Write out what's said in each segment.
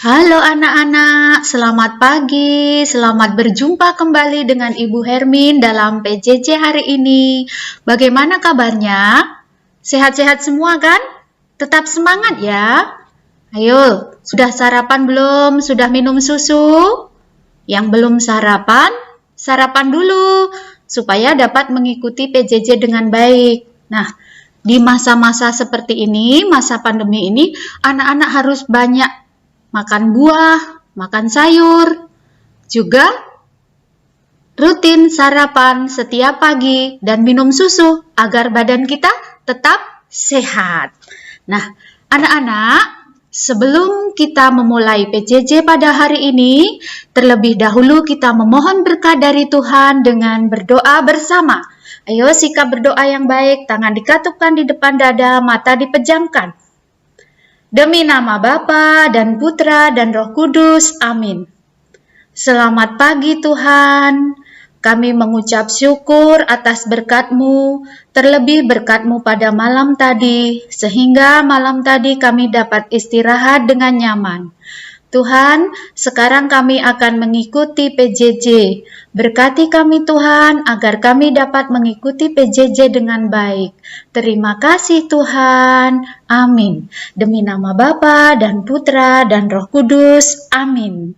Halo anak-anak, selamat pagi. Selamat berjumpa kembali dengan Ibu Hermin dalam PJJ hari ini. Bagaimana kabarnya? Sehat-sehat semua kan? Tetap semangat ya. Ayo, sudah sarapan belum? Sudah minum susu? Yang belum sarapan, sarapan dulu supaya dapat mengikuti PJJ dengan baik. Nah, di masa-masa seperti ini, masa pandemi ini, anak-anak harus banyak makan buah, makan sayur, juga rutin sarapan setiap pagi dan minum susu agar badan kita tetap sehat. Nah, anak-anak, sebelum kita memulai PJJ pada hari ini, terlebih dahulu kita memohon berkat dari Tuhan dengan berdoa bersama. Ayo sikap berdoa yang baik, tangan dikatupkan di depan dada, mata dipejamkan. Demi nama Bapa dan Putra dan Roh Kudus, amin. Selamat pagi Tuhan, kami mengucap syukur atas berkat-Mu, terlebih berkat-Mu pada malam tadi, sehingga malam tadi kami dapat istirahat dengan nyaman. Tuhan, sekarang kami akan mengikuti PJJ. Berkati kami Tuhan, agar kami dapat mengikuti PJJ dengan baik. Terima kasih Tuhan. Amin. Demi nama Bapa dan Putra dan Roh Kudus. Amin.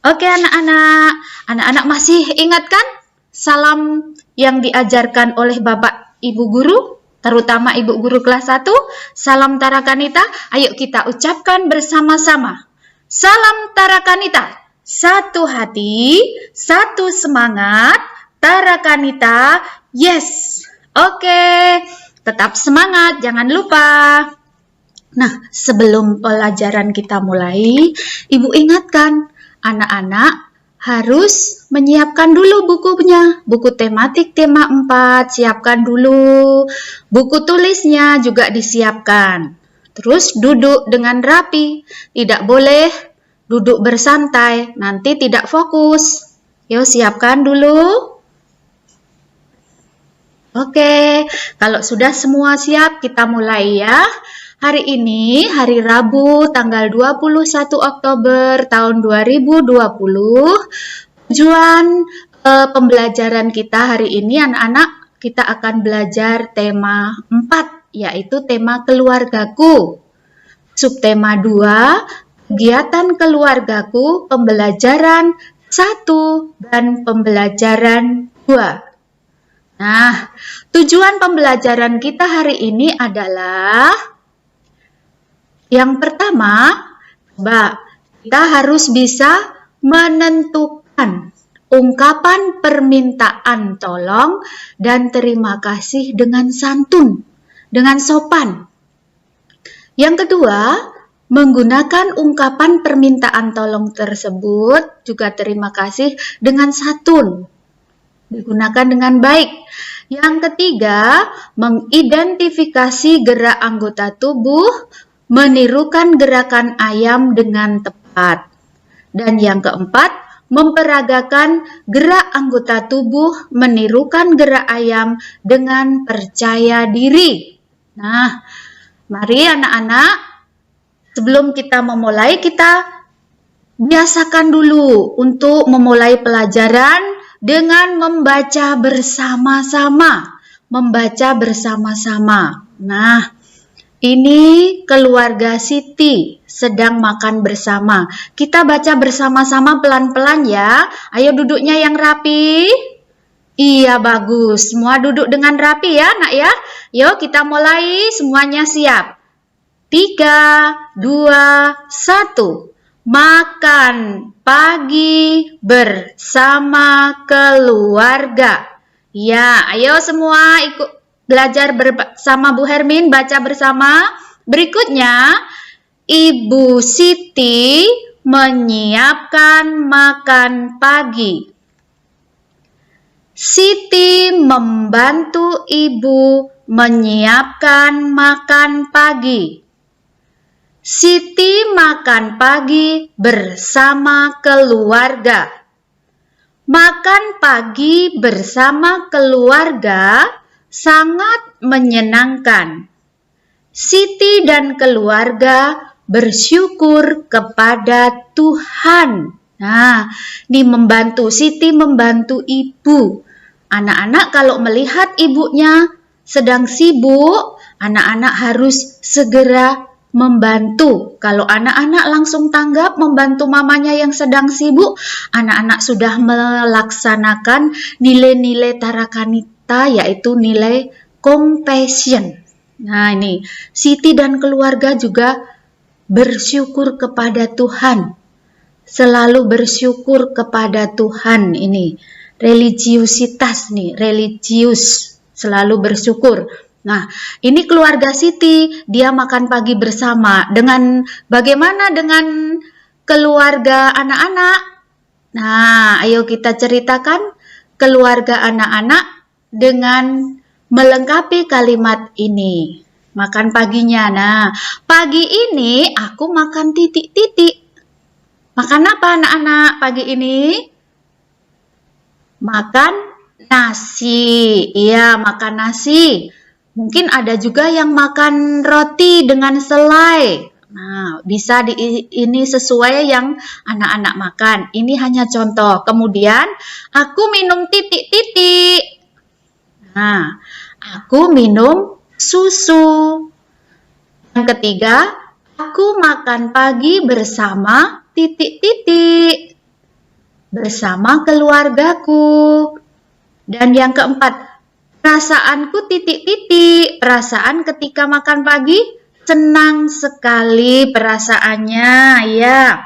Oke anak-anak masih ingat kan salam yang diajarkan oleh Bapak Ibu Guru? Terutama Ibu Guru kelas 1, salam Tarakanita. Ayo kita ucapkan bersama-sama. Salam Tarakanita, satu hati, satu semangat, Tarakanita, yes. Oke, tetap semangat, jangan lupa. Nah, sebelum pelajaran kita mulai, Ibu ingatkan, anak-anak harus menyiapkan dulu bukunya. Buku tematik tema 4, siapkan dulu. Buku tulisnya juga disiapkan. Terus duduk dengan rapi, tidak boleh duduk bersantai, nanti tidak fokus. Yuk siapkan dulu. Oke, kalau sudah semua siap, kita mulai ya. Hari ini, hari Rabu, tanggal 21 Oktober tahun 2020. Tujuan pembelajaran kita hari ini, anak-anak, kita akan belajar tema 4. Yaitu tema keluargaku. Subtema 2, kegiatan keluargaku, pembelajaran 1 dan pembelajaran 2. Nah, tujuan pembelajaran kita hari ini adalah yang pertama, kita harus bisa menentukan ungkapan permintaan tolong dan terima kasih dengan santun. Dengan sopan. Yang kedua, menggunakan ungkapan permintaan tolong tersebut, juga terima kasih dengan santun. Digunakan dengan baik. Yang ketiga, mengidentifikasi gerak anggota tubuh, menirukan gerakan ayam dengan tepat. Dan yang keempat, memperagakan gerak anggota tubuh, menirukan gerak ayam dengan percaya diri. Nah, mari anak-anak, sebelum kita memulai, kita biasakan dulu untuk memulai pelajaran dengan membaca bersama-sama. Membaca bersama-sama. Nah, ini keluarga Siti sedang makan bersama. Kita baca bersama-sama pelan-pelan ya. Ayo duduknya yang rapi. Iya, bagus. Semua duduk dengan rapi ya, nak ya. Yuk kita mulai, semuanya siap. 3, 2, 1. Makan pagi bersama keluarga. Ya, ayo semua ikut belajar bersama Bu Hermin, baca bersama. Berikutnya, Ibu Siti menyiapkan makan pagi. Siti membantu ibu menyiapkan makan pagi. Siti makan pagi bersama keluarga. Makan pagi bersama keluarga sangat menyenangkan. Siti dan keluarga bersyukur kepada Tuhan. Nah, ini membantu, Siti membantu ibu. Anak-anak kalau melihat ibunya sedang sibuk, anak-anak harus segera membantu. Kalau anak-anak langsung tanggap membantu mamanya yang sedang sibuk, anak-anak sudah melaksanakan nilai-nilai Tarakanita, yaitu nilai compassion. Nah, ini Siti dan keluarga juga bersyukur kepada Tuhan. Selalu bersyukur kepada Tuhan ini. Religiusitas nih, religius, selalu bersyukur. Nah, ini keluarga Siti, dia makan pagi bersama. Bagaimana dengan keluarga anak-anak? Nah, ayo kita ceritakan keluarga anak-anak dengan melengkapi kalimat ini. Makan paginya. Nah, pagi ini aku makan titik-titik. Makan apa anak-anak pagi ini? Makan nasi. Iya, makan nasi. Mungkin ada juga yang makan roti dengan selai. Nah, bisa ini sesuai yang anak-anak makan. Ini hanya contoh. Kemudian, aku minum titik-titik. Nah, aku minum susu. Yang ketiga, aku makan pagi bersama titik-titik. Bersama keluargaku. Dan yang keempat, perasaanku titik-titik. Perasaan ketika makan pagi, senang sekali perasaannya, ya.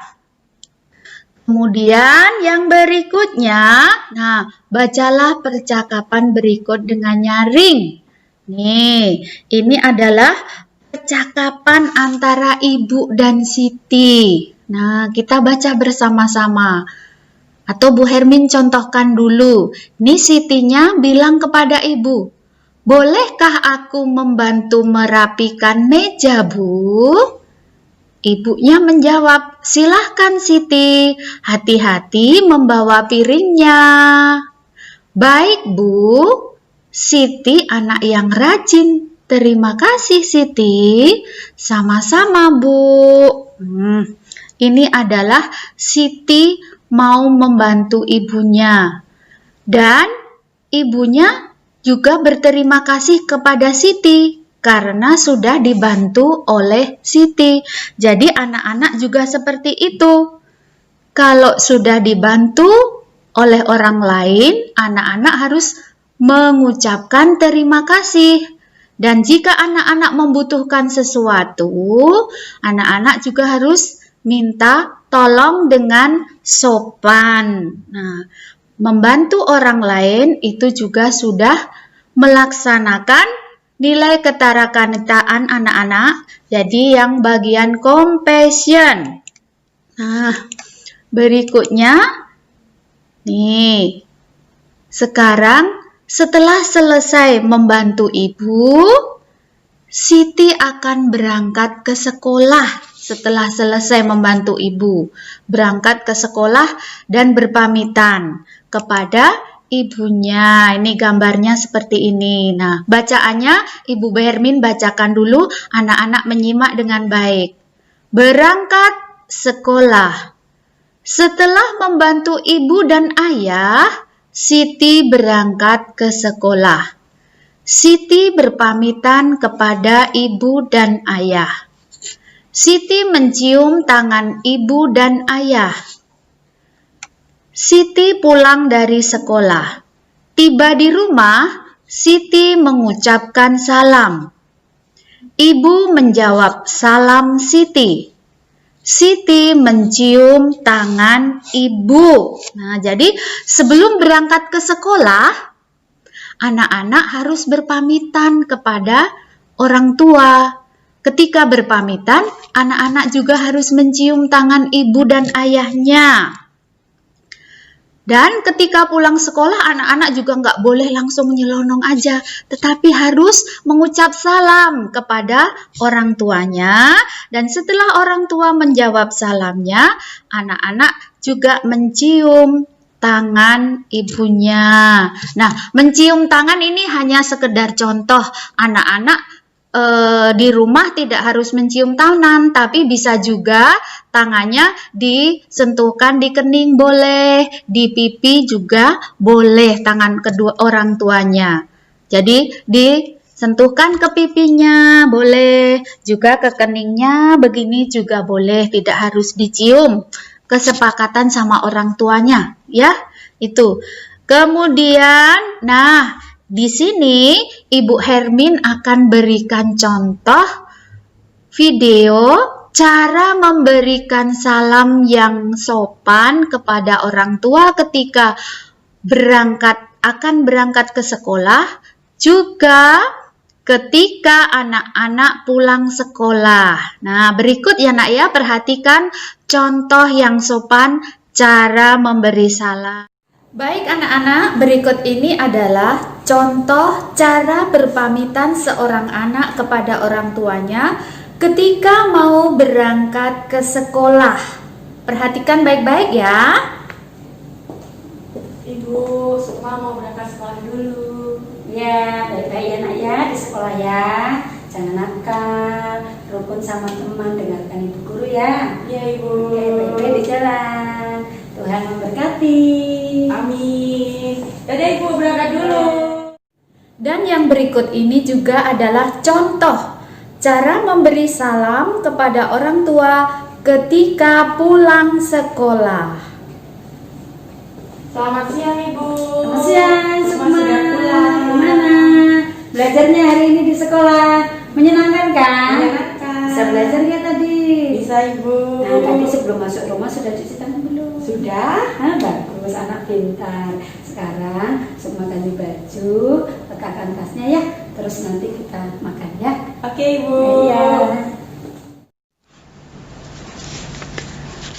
Kemudian yang berikutnya, nah, bacalah percakapan berikut dengan nyaring. Nih, ini adalah percakapan antara ibu dan Siti. Nah, kita baca bersama-sama. Atau Bu Hermin contohkan dulu. Ini Sitinya bilang kepada ibu, bolehkah aku membantu merapikan meja, Bu? Ibunya menjawab, silahkan Siti, hati-hati membawa piringnya. Baik, Bu. Siti anak yang rajin. Terima kasih, Siti. Sama-sama, Bu. Ini adalah Siti mau membantu ibunya. Dan ibunya juga berterima kasih kepada Siti karena sudah dibantu oleh Siti. Jadi anak-anak juga seperti itu. Kalau sudah dibantu oleh orang lain, anak-anak harus mengucapkan terima kasih. Dan jika anak-anak membutuhkan sesuatu, anak-anak juga harus minta tolong dengan sopan. Nah, membantu orang lain itu juga sudah melaksanakan nilai ketarakanitaan anak-anak. Jadi yang bagian compassion. Nah, berikutnya nih. Sekarang setelah selesai membantu ibu, Siti akan berangkat ke sekolah. Setelah selesai membantu ibu, berangkat ke sekolah dan berpamitan kepada ibunya. Ini gambarnya seperti ini. Nah, bacaannya Ibu Hermin bacakan dulu, anak-anak menyimak dengan baik. Berangkat sekolah. Setelah membantu ibu dan ayah, Siti berangkat ke sekolah. Siti berpamitan kepada ibu dan ayah. Siti mencium tangan ibu dan ayah. Siti pulang dari sekolah. Tiba di rumah, Siti mengucapkan salam. Ibu menjawab salam Siti. Siti mencium tangan ibu. Nah, jadi sebelum berangkat ke sekolah, anak-anak harus berpamitan kepada orang tua. Ketika berpamitan, anak-anak juga harus mencium tangan ibu dan ayahnya. Dan ketika pulang sekolah, anak-anak juga nggak boleh langsung nyelonong aja, tetapi harus mengucap salam kepada orang tuanya. Dan setelah orang tua menjawab salamnya, anak-anak juga mencium tangan ibunya. Nah, mencium tangan ini hanya sekedar contoh. Anak-anak di rumah tidak harus mencium tangan, tapi bisa juga tangannya disentuhkan di kening boleh, di pipi juga boleh tangan kedua orang tuanya. Jadi disentuhkan ke pipinya boleh, juga ke keningnya begini juga boleh, tidak harus dicium. Kesepakatan sama orang tuanya, ya. Itu. Kemudian, nah, di sini Ibu Hermin akan berikan contoh video cara memberikan salam yang sopan kepada orang tua ketika akan berangkat ke sekolah, juga ketika anak-anak pulang sekolah. Nah, berikut ya nak ya, perhatikan contoh yang sopan cara memberi salam. Baik anak-anak, berikut ini adalah contoh cara berpamitan seorang anak kepada orang tuanya ketika mau berangkat ke sekolah. Perhatikan baik-baik ya. Ibu, Sukma mau berangkat sekolah dulu. Ya, baik-baik ya nak ya di sekolah ya. Jangan nakal, rukun sama teman, dengarkan ibu guru ya. Iya ibu. Oke, baik-baik di jalan. Tuhan memberkati. Amin. Dadah ibu, berangkat dulu. Dan yang berikut ini juga adalah contoh cara memberi salam kepada orang tua ketika pulang sekolah. Selamat siang ibu. Selamat siang, Sukma Sukma. sudah pulang. Gimana? Belajarnya hari ini di sekolah menyenangkan kan? Menyenangkan. Bisa belajar ya tadi? Bisa ibu. Nah, tadi sebelum masuk rumah sudah cuci tangan belum? Sudah? Nah, bagus, anak pintar. Sekarang Sukma ganti baju, letakkan tasnya ya. Terus nanti kita makan ya. Oke ibu. Iya.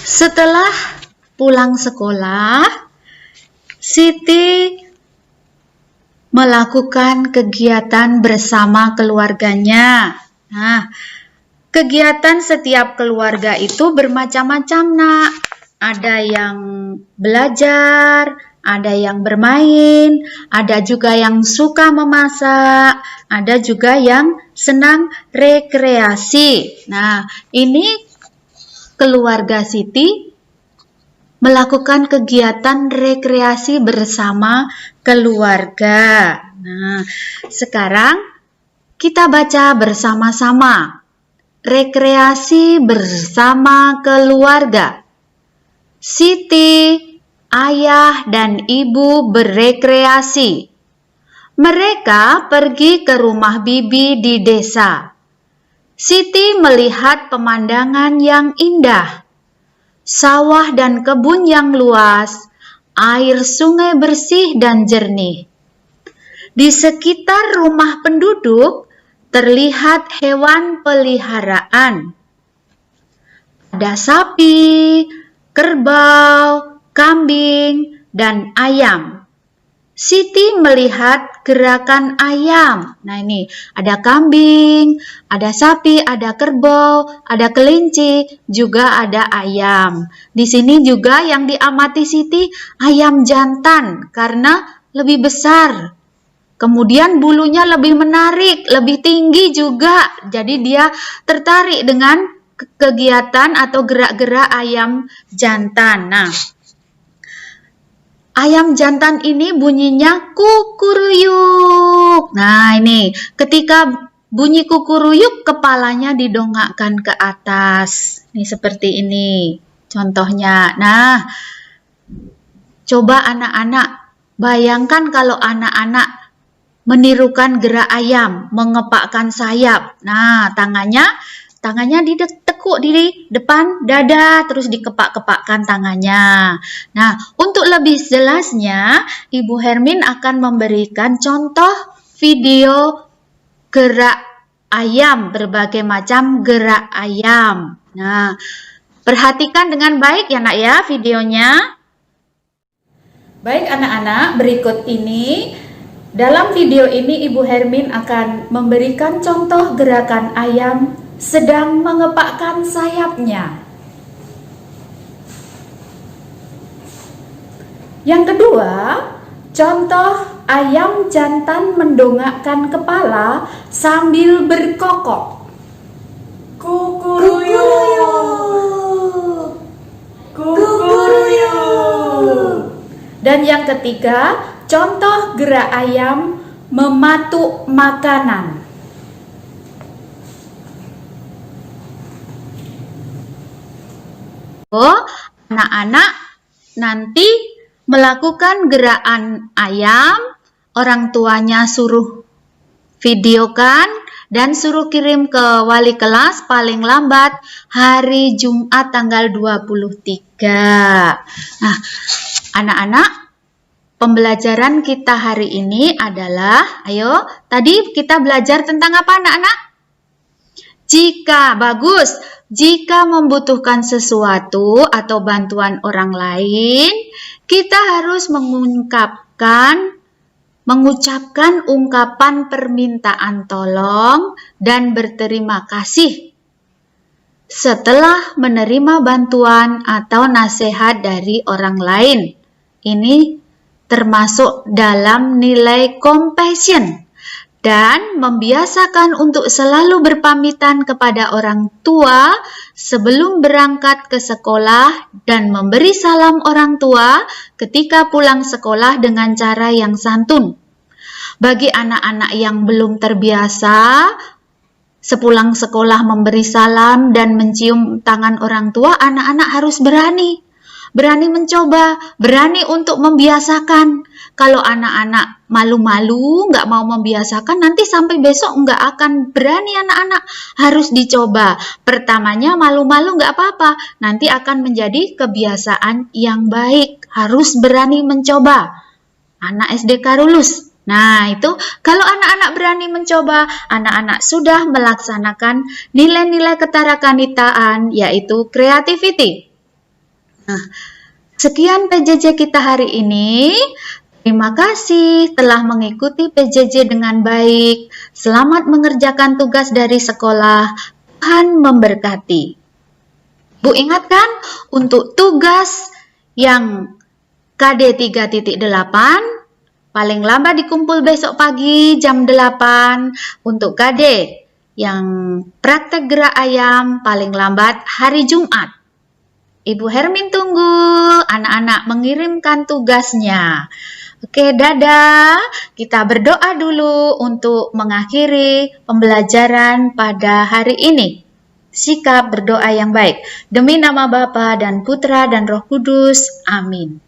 Setelah pulang sekolah, Siti melakukan kegiatan bersama keluarganya. Nah, kegiatan setiap keluarga itu bermacam-macam, nak. Ada yang belajar, ada yang bermain, ada juga yang suka memasak, ada juga yang senang rekreasi. Nah, ini keluarga Siti melakukan kegiatan rekreasi bersama keluarga. Nah, sekarang kita baca bersama-sama. Rekreasi bersama keluarga. Siti, ayah, dan ibu berekreasi. Mereka pergi ke rumah bibi di desa. Siti melihat pemandangan yang indah. Sawah dan kebun yang luas, air sungai bersih dan jernih. Di sekitar rumah penduduk terlihat hewan peliharaan. Ada sapi, kerbau, kambing, dan ayam. Siti melihat gerakan ayam. Nah ini, ada kambing, ada sapi, ada kerbau, ada kelinci, juga ada ayam. Di sini juga yang diamati Siti ayam jantan karena lebih besar. Kemudian bulunya lebih menarik, lebih tinggi juga. Jadi dia tertarik dengan kegiatan atau gerak-gerak ayam jantan. Nah, ayam jantan ini bunyinya kukuruyuk. Nah, ini ketika bunyi kukuruyuk, kepalanya didongakkan ke atas. Ini seperti ini contohnya. Nah, coba anak-anak bayangkan kalau anak-anak menirukan gerak ayam, mengepakkan sayap. Nah, tangannya ditekuk di depan dada, terus dikepak-kepakkan tangannya. Nah, untuk lebih jelasnya, Ibu Hermin akan memberikan contoh video gerak ayam, berbagai macam gerak ayam. Nah, perhatikan dengan baik ya nak ya videonya. Baik anak-anak, berikut ini. Dalam video ini Ibu Hermin akan memberikan contoh gerakan ayam sedang mengepakkan sayapnya. Yang kedua, contoh Ayam jantan mendongakkan kepala sambil berkokok. Kukuruyuk. Kukuruyuk. Dan yang ketiga, contoh gerak ayam mematuk makanan. Oh, anak-anak nanti melakukan gerakan ayam, orang tuanya suruh videokan dan suruh kirim ke wali kelas paling lambat hari Jumat tanggal 23. Nah, anak-anak, pembelajaran kita hari ini adalah, ayo, tadi kita belajar tentang apa anak-anak? Jika membutuhkan sesuatu atau bantuan orang lain, kita harus mengucapkan ungkapan permintaan tolong dan berterima kasih setelah menerima bantuan atau nasihat dari orang lain. Ini termasuk dalam nilai compassion. Dan membiasakan untuk selalu berpamitan kepada orang tua sebelum berangkat ke sekolah dan memberi salam orang tua ketika pulang sekolah dengan cara yang santun. Bagi anak-anak yang belum terbiasa sepulang sekolah memberi salam dan mencium tangan orang tua, anak-anak harus berani mencoba, berani untuk membiasakan. Kalau anak-anak malu-malu, nggak mau membiasakan, nanti sampai besok nggak akan berani anak-anak. Harus dicoba. Pertamanya malu-malu nggak apa-apa, nanti akan menjadi kebiasaan yang baik. Harus berani mencoba. Anak SD Karulus. Nah, itu kalau anak-anak berani mencoba, anak-anak sudah melaksanakan nilai-nilai ketarakanitaan, yaitu creativity. Nah, sekian PJJ kita hari ini. Terima kasih telah mengikuti PJJ dengan baik. Selamat mengerjakan tugas dari sekolah. Tuhan memberkati. Bu ingatkan untuk tugas yang KD 3.8 paling lambat dikumpul besok pagi jam 8. Untuk KD yang praktek gerak ayam paling lambat hari Jumat. Ibu Hermin tunggu anak-anak mengirimkan tugasnya. Oke, dadah. Kita berdoa dulu untuk mengakhiri pembelajaran pada hari ini. Sikap berdoa yang baik. Demi nama Bapa dan Putra dan Roh Kudus. Amin.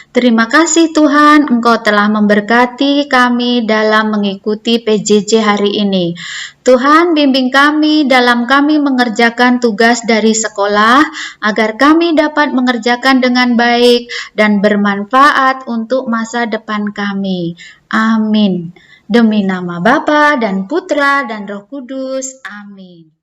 Terima kasih Tuhan, Engkau telah memberkati kami dalam mengikuti PJJ hari ini. Tuhan, bimbing kami dalam kami mengerjakan tugas dari sekolah, agar kami dapat mengerjakan dengan baik dan bermanfaat untuk masa depan kami. Amin. Demi nama Bapa dan Putra dan Roh Kudus. Amin.